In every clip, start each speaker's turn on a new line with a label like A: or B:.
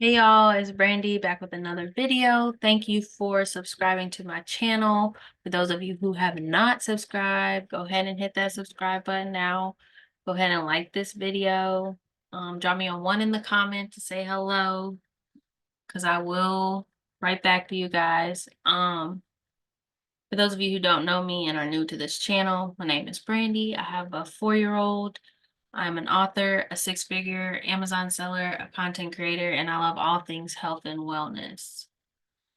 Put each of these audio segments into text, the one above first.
A: Hey y'all, it's Brandy back with another video. Thank you for subscribing to my channel. For those of you who have not subscribed, go ahead and hit that subscribe button now. Go ahead and like this video. Drop me a 1 in the comment to say hello, because I will write back to you guys. For those of you who don't know me and are new to this channel, my name is Brandy. I have a 4-year-old. I'm an author, a 6-figure Amazon seller, a content creator, and I love all things health and wellness.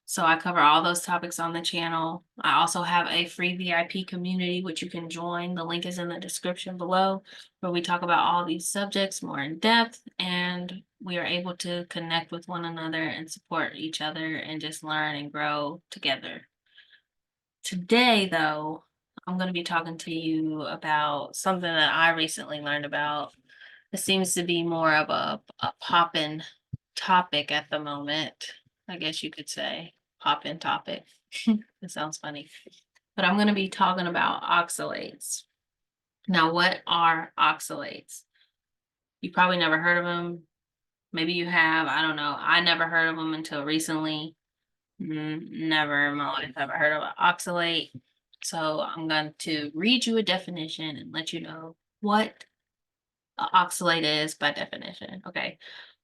A: So I cover all those topics on the channel. I also have a free VIP community, which you can join. The link is in the description below, where we talk about all these subjects more in depth, and we are able to connect with one another and support each other and just learn and grow together. Today, though, I'm going to be talking to you about something that I recently learned about. It seems to be more of a poppin' topic at the moment, I guess you could say. Poppin' topic. It sounds funny. But I'm going to be talking about oxalates. Now, what are oxalates? You probably never heard of them. Maybe you have. I don't know. I never heard of them until recently. Never in my life have I heard of an oxalate. So I'm going to read you a definition and let you know what an oxalate is by definition. Okay.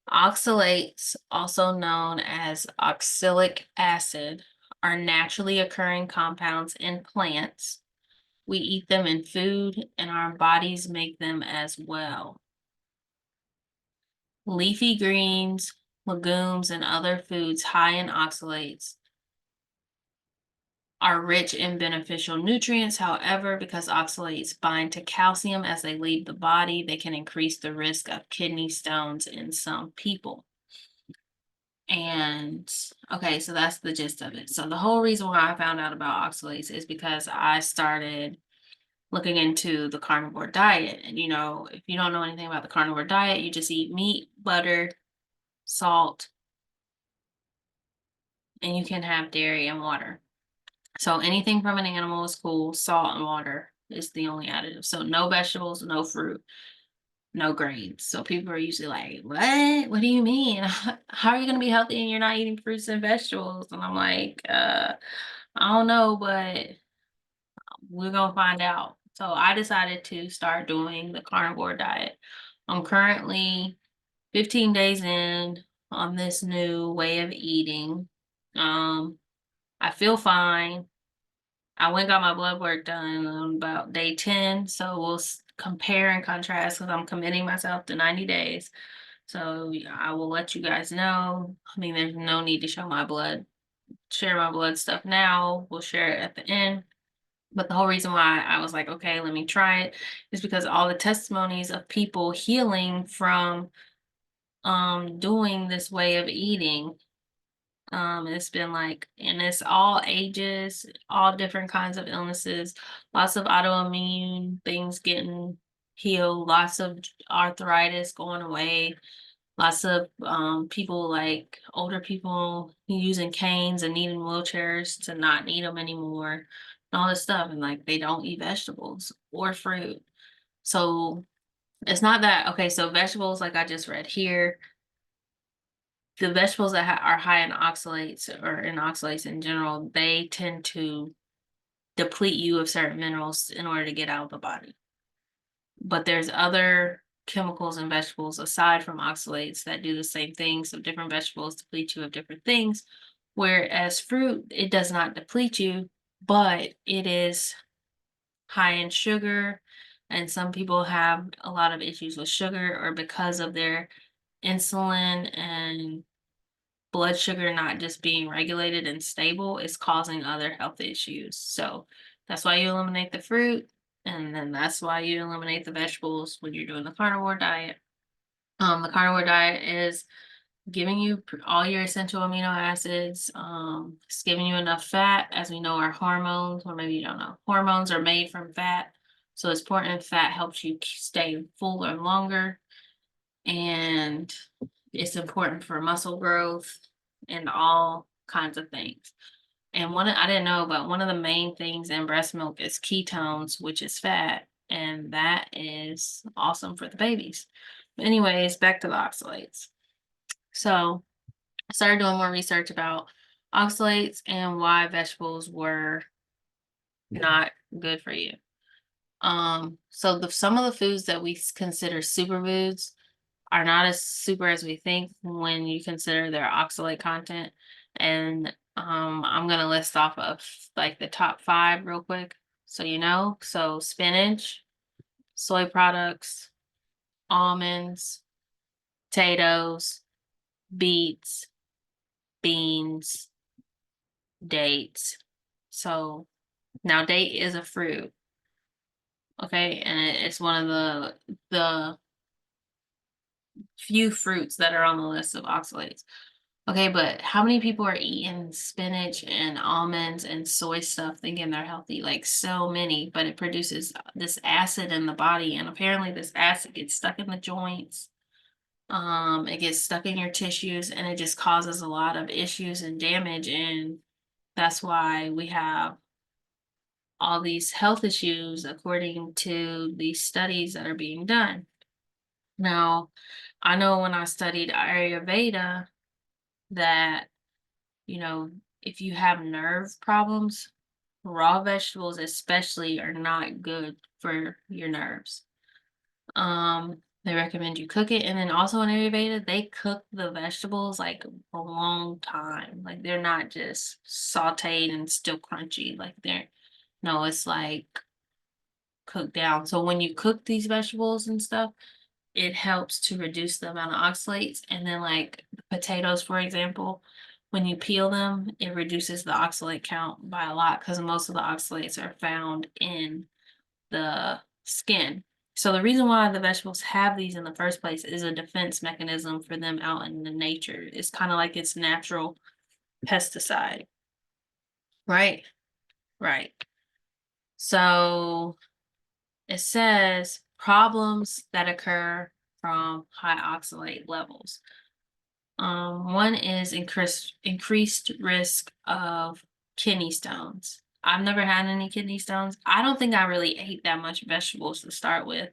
A: Oxalates, also known as oxalic acid, are naturally occurring compounds in plants. We eat them in food and our bodies make them as well. Leafy greens, legumes, and other foods high in oxalates are rich in beneficial nutrients. However, because oxalates bind to calcium as they leave the body, they can increase the risk of kidney stones in some people. And okay, so that's the gist of it. So the whole reason why I found out about oxalates is because I started looking into the carnivore diet. And if you don't know anything about the carnivore diet, you just eat meat, butter, salt, and you can have dairy and water. So anything from an animal is cool. Salt and water is the only additive. So no vegetables, no fruit, no grains. So people are usually like, what? What do you mean? How are you going to be healthy and you're not eating fruits and vegetables? And I'm like, I don't know, but we're going to find out. So I decided to start doing the carnivore diet. I'm currently 15 days in on this new way of eating. I feel fine. I went and got my blood work done on about day 10, so we'll compare and contrast because I'm committing myself to 90 days. So I will let you guys know. I mean, there's no need to share my blood stuff now. We'll share it at the end. But the whole reason why I was like, okay, let me try it is because all the testimonies of people healing from doing this way of eating. It's been like, and it's all ages, all different kinds of illnesses, lots of autoimmune things getting healed, lots of arthritis going away, lots of people, like older people using canes and needing wheelchairs to not need them anymore, and all this stuff. And like they don't eat vegetables or fruit. So it's not that, okay, so vegetables, like I just read here, the vegetables that are high in oxalates or in oxalates in general, they tend to deplete you of certain minerals in order to get out of the body. But there's other chemicals in vegetables aside from oxalates that do the same thing. So different vegetables deplete you of different things. Whereas fruit, it does not deplete you, but it is high in sugar. And some people have a lot of issues with sugar, or because of their insulin and blood sugar not just being regulated and stable is causing other health issues. So that's why you eliminate the fruit, and then that's why you eliminate the vegetables when you're doing the carnivore diet. The carnivore diet is giving you all your essential amino acids. It's giving you enough fat. As we know, our hormones, or maybe you don't know, hormones are made from fat. So it's important. Fat helps you stay fuller longer, and it's important for muscle growth and all kinds of things. And I didn't know, but one of the main things in breast milk is ketones, which is fat, and that is awesome for the babies. Anyways, back to the oxalates. So I started doing more research about oxalates and why vegetables were not good for you. So some of the foods that we consider superfoods are not as super as we think when you consider their oxalate content. And I'm gonna list off of like the top five real quick, so you know. So spinach, soy products, almonds, potatoes, beets, beans, dates. So now date is a fruit, okay, and it's one of the few fruits that are on the list of oxalates. Okay, but how many people are eating spinach and almonds and soy stuff thinking they're healthy? Like so many, but it produces this acid in the body, and apparently this acid gets stuck in the joints. It gets stuck in your tissues, and it just causes a lot of issues and damage, and that's why we have all these health issues according to these studies that are being done. Now, I know when I studied Ayurveda that, you know, if you have nerve problems, raw vegetables especially are not good for your nerves. They recommend you cook it, and then also in Ayurveda, they cook the vegetables like a long time. Like they're not just sauteed and still crunchy. Like they're no, it's like cooked down. So when you cook these vegetables and stuff, it helps to reduce the amount of oxalates. And then like potatoes, for example, when you peel them, it reduces the oxalate count by a lot because most of the oxalates are found in the skin. So the reason why the vegetables have these in the first place is a defense mechanism for them out in the nature. It's kind of like its natural pesticide, right? Right. So it says problems that occur from high oxalate levels. One is increased risk of kidney stones. I've never had any kidney stones. I don't think I really ate that much vegetables to start with.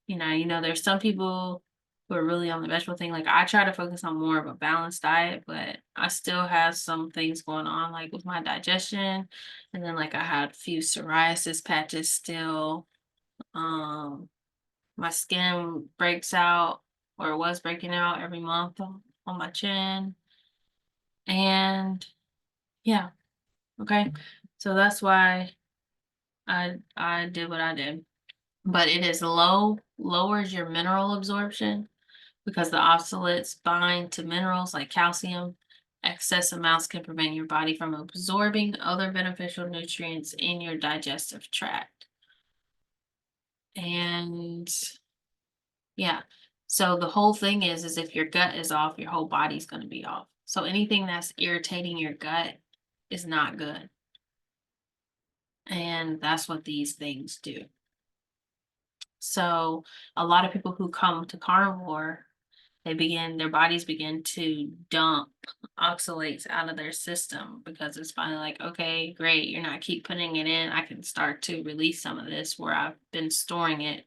A: There's some people who are really on the vegetable thing. Like I try to focus on more of a balanced diet, but I still have some things going on, like with my digestion, and then like I had a few psoriasis patches still. Um, my skin breaks out or was breaking out every month on my chin. And yeah, okay. So that's why I did what I did. But it is lowers your mineral absorption because the oxalates bind to minerals like calcium. Excess amounts can prevent your body from absorbing other beneficial nutrients in your digestive tract. And yeah. So the whole thing is if your gut is off, your whole body's going to be off. So anything that's irritating your gut is not good. And that's what these things do. So a lot of people who come to carnivore, their bodies begin to dump oxalates out of their system because it's finally like, okay, great, you're not keep putting it in. I can start to release some of this where I've been storing it.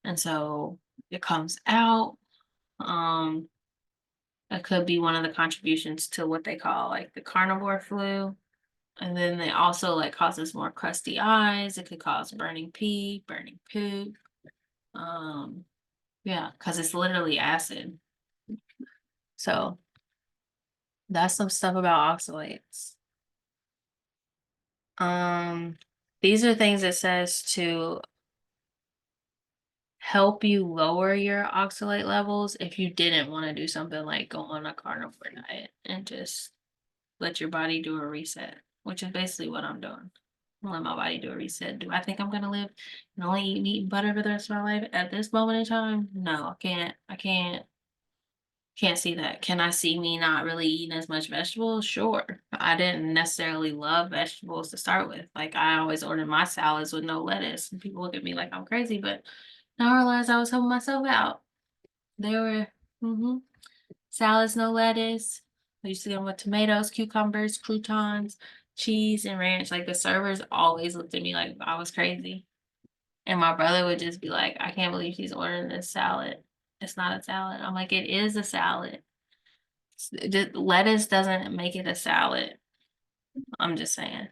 A: And so it comes out. Um, It could be one of the contributions to what they call like the carnivore flu. And then they also like causes more crusty eyes. It could cause burning pee, burning poop. Um, yeah, because it's literally acid. So that's some stuff about oxalates. Um, these are things it says to help you lower your oxalate levels if you didn't want to do something like go on a carnivore diet and just let your body do a reset, which is basically what I'm doing. Let my body do a reset. Do I think I'm gonna live and only eat meat and butter for the rest of my life at this moment in time? No, I can't. I can't see that. Can I see me not really eating as much vegetables? Sure. I didn't necessarily love vegetables to start with. Like I always ordered my salads with no lettuce, and people look at me like I'm crazy. But now I realize I was helping myself out. They were salads, no lettuce. I used to get them with tomatoes, cucumbers, croutons, cheese, and ranch. Like the servers always looked at me like I was crazy. And my brother would just be like, I can't believe she's ordering this salad. It's not a salad. I'm like, it is a salad. Lettuce doesn't make it a salad. I'm just saying.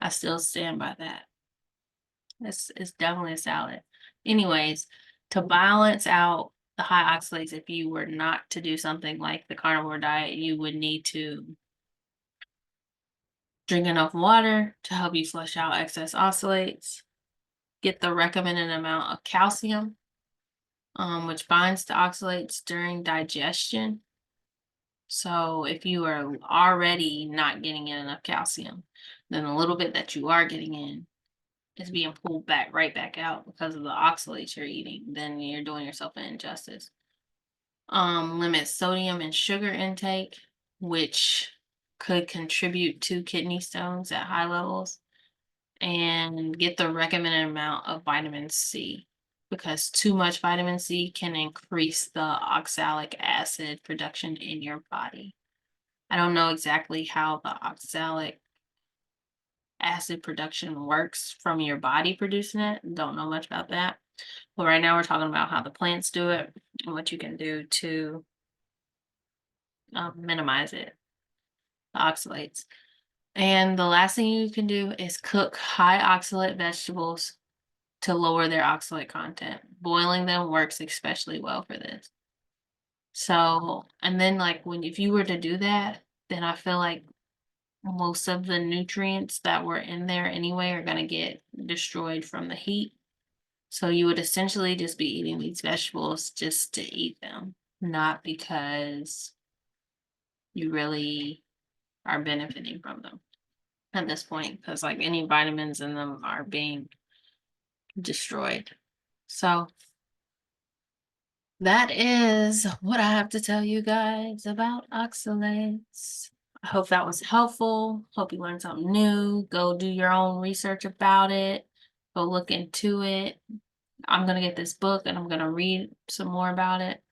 A: I still stand by that. It's definitely a salad. Anyways, to balance out the high oxalates, if you were not to do something like the carnivore diet, you would need to drink enough water to help you flush out excess oxalates, get the recommended amount of calcium, which binds to oxalates during digestion. So if you are already not getting in enough calcium, then the little bit that you are getting in is being pulled back right back out because of the oxalates you're eating, then you're doing yourself an injustice. Limit sodium and sugar intake, which could contribute to kidney stones at high levels, and get the recommended amount of vitamin C because too much vitamin C can increase the oxalic acid production in your body. I don't know exactly how the oxalic acid production works from your body producing it. Don't know much about that. But right now we're talking about how the plants do it and what you can do to minimize it, the oxalates. And the last thing you can do is cook high oxalate vegetables to lower their oxalate content. Boiling them works especially well for this. So, and then like when if you were to do that, then I feel like most of the nutrients that were in there anyway are going to get destroyed from the heat. So you would essentially just be eating these vegetables just to eat them, not because you really are benefiting from them at this point, because like any vitamins in them are being destroyed. So that is what I have to tell you guys about oxalates. I hope that was helpful. Hope you learned something new. Go do your own research about it. Go look into it. I'm going to get this book and I'm going to read some more about it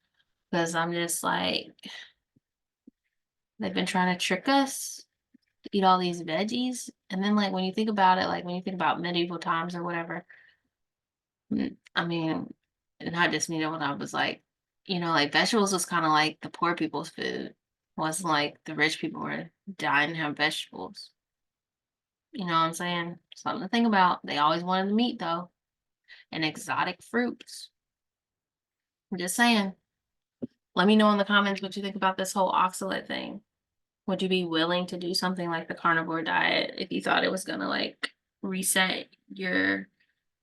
A: because I'm just like, they've been trying to trick us to eat all these veggies. And then, like, when you think about it, like, when you think about medieval times or whatever, I mean, not just medieval time, was like, like vegetables was kind of like the poor people's food. Wasn't like the rich people were dying to have vegetables. You know what I'm saying? Something to think about. They always wanted the meat though, and exotic fruits. I'm just saying. Let me know in the comments what you think about this whole oxalate thing. Would you be willing to do something like the carnivore diet if you thought it was gonna like reset your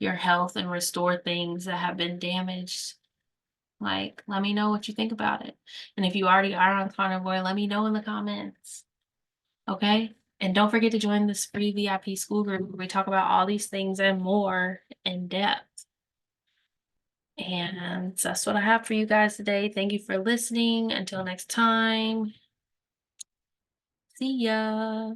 A: health and restore things that have been damaged? Like, let me know what you think about it. And if you already are on carnivore, let me know in the comments. Okay? And don't forget to join this free VIP Skool group where we talk about all these things and more in depth. And that's what I have for you guys today. Thank you for listening. Until next time, see ya.